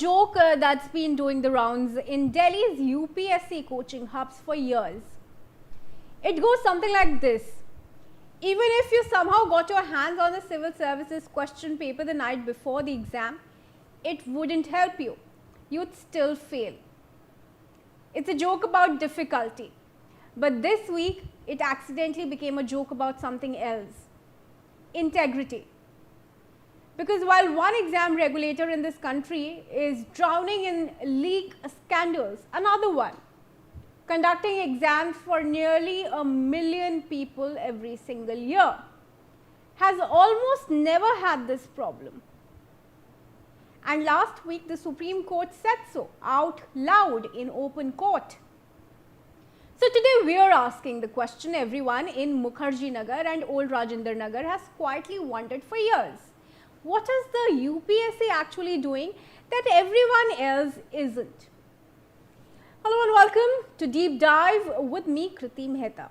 Joke that's been doing the rounds in Delhi's UPSC coaching hubs for years. It goes something like this. Even if you somehow got your hands on the civil services question paper the night before the exam, it wouldn't help you. You'd still fail. It's a joke about difficulty. But this week, it accidentally became a joke about something else. Integrity. Because while one exam regulator in this country is drowning in leak scandals, another one, conducting exams for nearly 1 million people every single year, has almost never had this problem. And last week, the Supreme Court said so out loud in open court. So today we are asking the question everyone in Mukherjee Nagar and Old Rajendra Nagar has quietly wondered for years. What is the UPSC actually doing that everyone else isn't? Hello and welcome to Deep Dive with me, Kriti Mehta.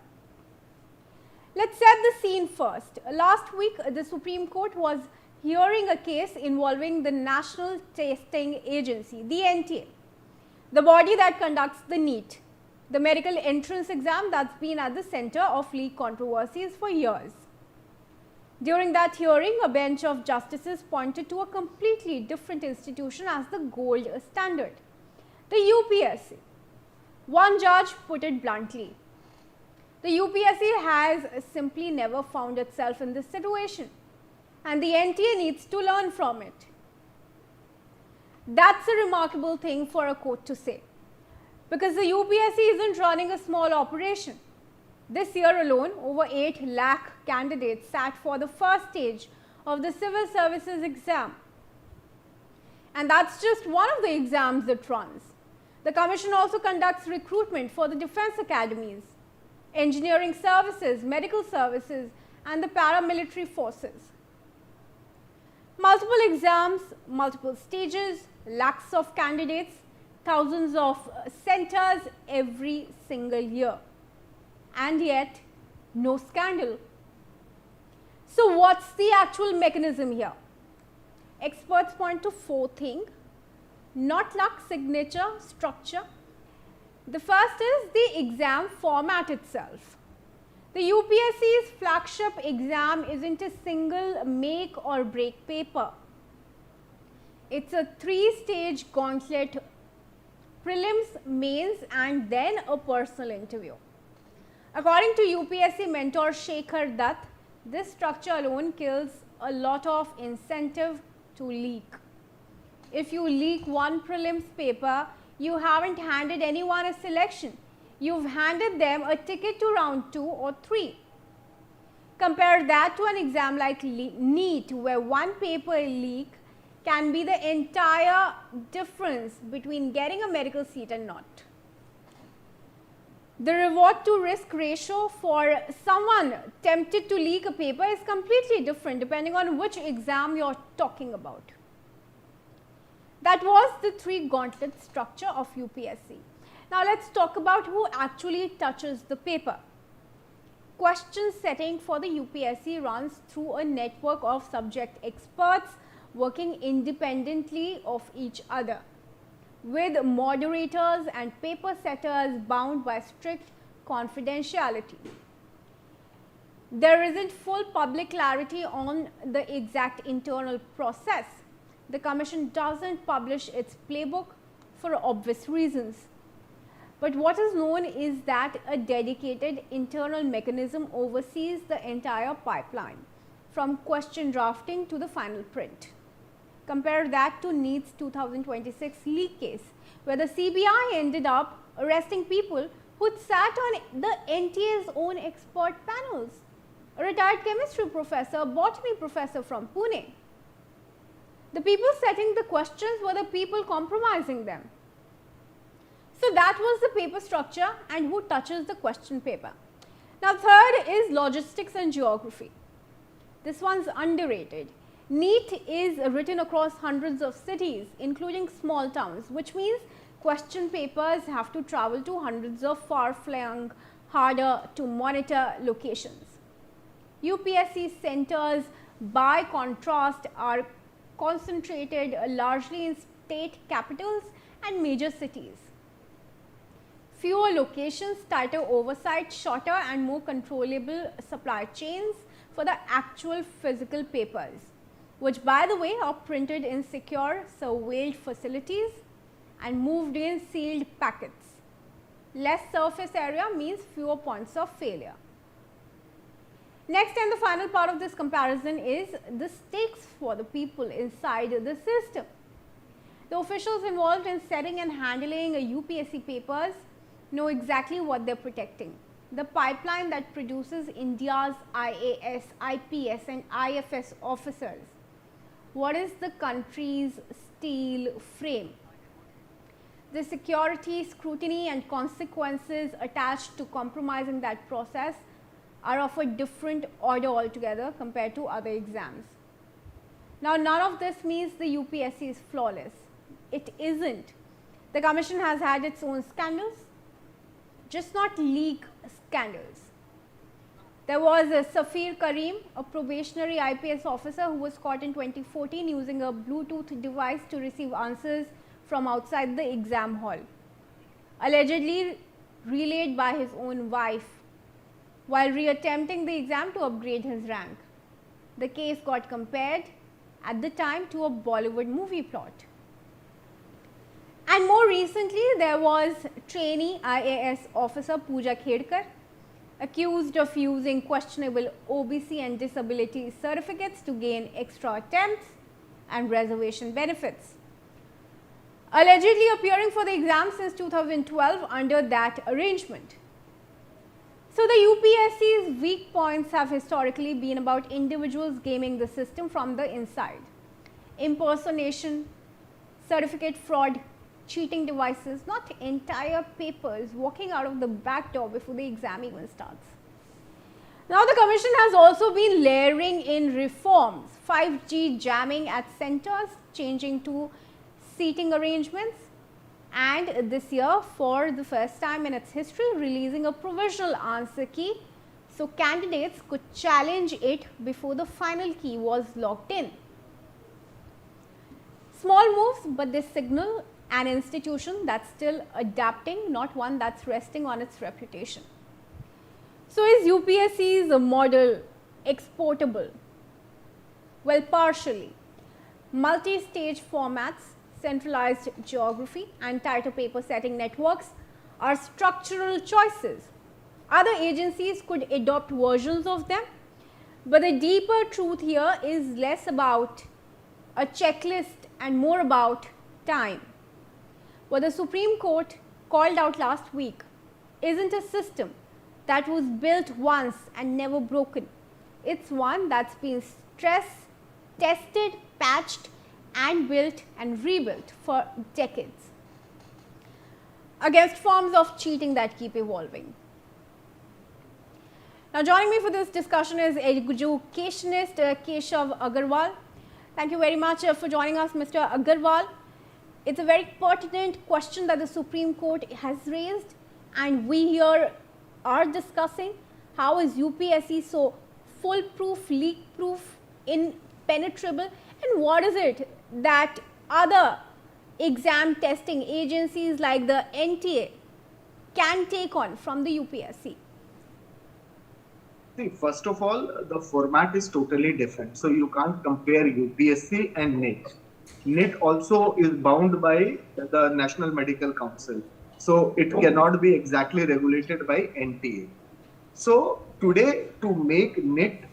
Let's set the scene first. Last week, the Supreme Court was hearing a case involving the National Testing Agency, the NTA, the body that conducts the NEET, the medical entrance exam that's been at the center of leak controversies for years. During that hearing, a bench of justices pointed to a completely different institution as the gold standard, the UPSC. One judge put it bluntly, the UPSC has simply never found itself in this situation, and the NTA needs to learn from it. That's a remarkable thing for a court to say, because the UPSC isn't running a small operation. This year alone, over 8 lakh candidates sat for the first stage of the civil services exam. And that's just one of the exams it runs. The Commission also conducts recruitment for the defense academies, engineering services, medical services, and the paramilitary forces. Multiple exams, multiple stages, lakhs of candidates, thousands of centers every single year. And yet, no scandal. So what's the actual mechanism here? Experts point to 4 things, not luck, signature, structure. The first is the exam format itself. The UPSC's flagship exam isn't a single make or break paper. It's a 3-stage gauntlet, prelims, mains, and then a personal interview. According to UPSC mentor Shekhar Dutt, this structure alone kills a lot of incentive to leak. If you leak one prelims paper, you haven't handed anyone a selection. You've handed them a ticket to round 2 or 3. Compare that to an exam like NEET, where one paper leak can be the entire difference between getting a medical seat and not. The reward to risk ratio for someone tempted to leak a paper is completely different depending on which exam you're talking about. That was the 3 gauntlet structure of UPSC. Now let's talk about who actually touches the paper. Question setting for the UPSC runs through a network of subject experts working independently of each other, with moderators and paper setters bound by strict confidentiality. There isn't full public clarity on the exact internal process. The Commission doesn't publish its playbook for obvious reasons. But what is known is that a dedicated internal mechanism oversees the entire pipeline, from question drafting to the final print. Compare that to NEET's 2026 leak case, where the CBI ended up arresting people who'd sat on the NTA's own expert panels. A retired chemistry professor, a botany professor from Pune. The people setting the questions were the people compromising them. So that was the paper structure and who touches the question paper. Now third is logistics and geography. This one's underrated. NEET is written across hundreds of cities, including small towns, which means question papers have to travel to hundreds of far-flung, harder to monitor locations. UPSC centers, by contrast, are concentrated largely in state capitals and major cities. Fewer locations, tighter oversight, shorter and more controllable supply chains for the actual physical papers, which by the way are printed in secure, surveilled facilities and moved in sealed packets. Less surface area means fewer points of failure. Next and the final part of this comparison is the stakes for the people inside the system. The officials involved in setting and handling UPSC papers know exactly what they are protecting. The pipeline that produces India's IAS, IPS and IFS officers. What is the country's steel frame? The security, scrutiny and consequences attached to compromising that process are of a different order altogether compared to other exams. Now, none of this means the UPSC is flawless. It isn't. The commission has had its own scandals, just not leak scandals. There was Safir Karim, a probationary IPS officer who was caught in 2014 using a Bluetooth device to receive answers from outside the exam hall, allegedly relayed by his own wife while reattempting the exam to upgrade his rank. The case got compared at the time to a Bollywood movie plot. And more recently, there was trainee IAS officer Pooja Khedkar, accused of using questionable OBC and disability certificates to gain extra attempts and reservation benefits, allegedly appearing for the exam since 2012 under that arrangement. So, the UPSC's weak points have historically been about individuals gaming the system from the inside. Impersonation, certificate fraud, cheating devices, not entire papers walking out of the back door before the exam even starts. Now, the commission has also been layering in reforms, 5G jamming at centers, changing to seating arrangements, and this year for the first time in its history releasing a provisional answer key so candidates could challenge it before the final key was locked in. Small moves, but they signal an institution that's still adapting, not one that's resting on its reputation. So, is UPSC's model exportable? Well, partially. Multi-stage formats, centralized geography and tighter paper setting networks are structural choices. Other agencies could adopt versions of them, but the deeper truth here is less about a checklist and more about time. What the Supreme Court called out last week isn't a system that was built once and never broken. It's one that's been stress tested, patched and built and rebuilt for decades against forms of cheating that keep evolving. Now, joining me for this discussion is educationist Keshav Agarwal. Thank you very much for joining us, Mr. Agarwal. It's a very pertinent question that the Supreme Court has raised, and we here are discussing how is UPSC so foolproof, leak-proof, impenetrable, and what is it that other exam testing agencies like the NTA can take on from the UPSC? See, first of all, the format is totally different. So you can't compare UPSC and NIT. NIT also is bound by the National Medical Council. So it cannot be exactly regulated by NTA. So today, to make NIT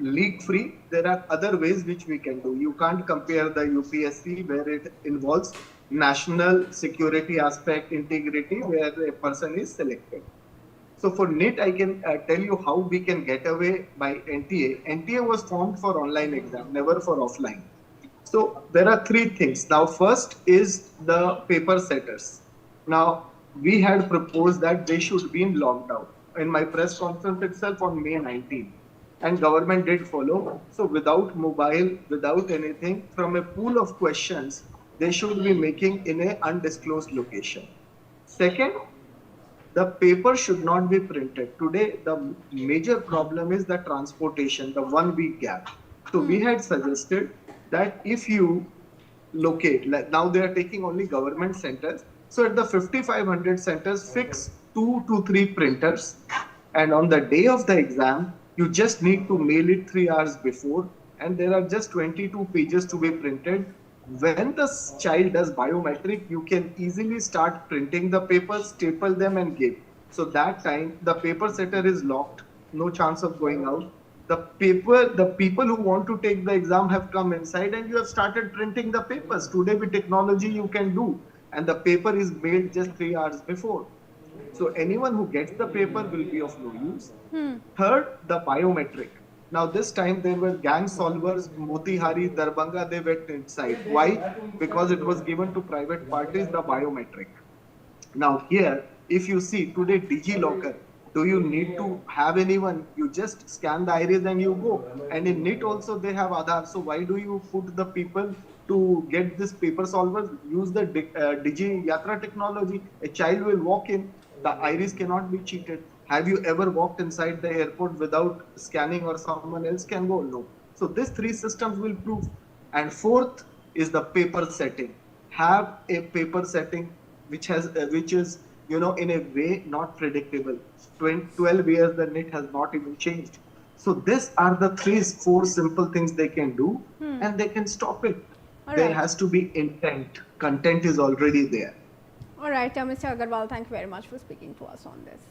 leak free, there are other ways which we can do. You can't compare the UPSC where it involves national security aspect, integrity, where a person is selected. So for NIT, I can tell you how we can get away by NTA. NTA was formed for online exam, never for offline. So there are three things. Now, first is the paper setters. Now, we had proposed that they should be locked out in my press conference itself on May 19. And government did follow. So without mobile, without anything, from a pool of questions, they should be making in an undisclosed location. Second, the paper should not be printed. Today, the major problem is the transportation, the 1 week gap. So we had suggested that if you locate. Like now they are taking only government centers. So at the 5,500 centers, fix 2 to 3 printers, and on the day of the exam, you just need to mail it 3 hours before, and there are just 22 pages to be printed. When the child does biometric, you can easily start printing the papers, staple them, and give. So that time the paper setter is locked, no chance of going out. The people who want to take the exam have come inside, and you have started printing the papers. Today with technology you can do, and the paper is mailed just 3 hours before. So anyone who gets the paper will be of no use. Third, the biometric. Now this time there were gang solvers, Motihari, Darbhanga, they went inside. Why? Because it was given to private parties, the biometric. Now here, if you see today DigiLocker, do you need to have anyone? You just scan the iris and you go. And in NIT also they have Aadhaar. So why do you put the people to get this paper solvers? Use the Digi Yatra technology. A child will walk in, the iris cannot be cheated. Have you ever walked inside the airport without scanning or someone else can go? No. So these three systems will prove. And fourth is the paper setting. Have a paper setting which is in a way not predictable. 12 years the NIT has not even changed. So these are the 4 simple things they can do, and they can stop it. All There right. has to be intent. Content is already there. All right, Mr. Agarwal, thank you very much for speaking to us on this.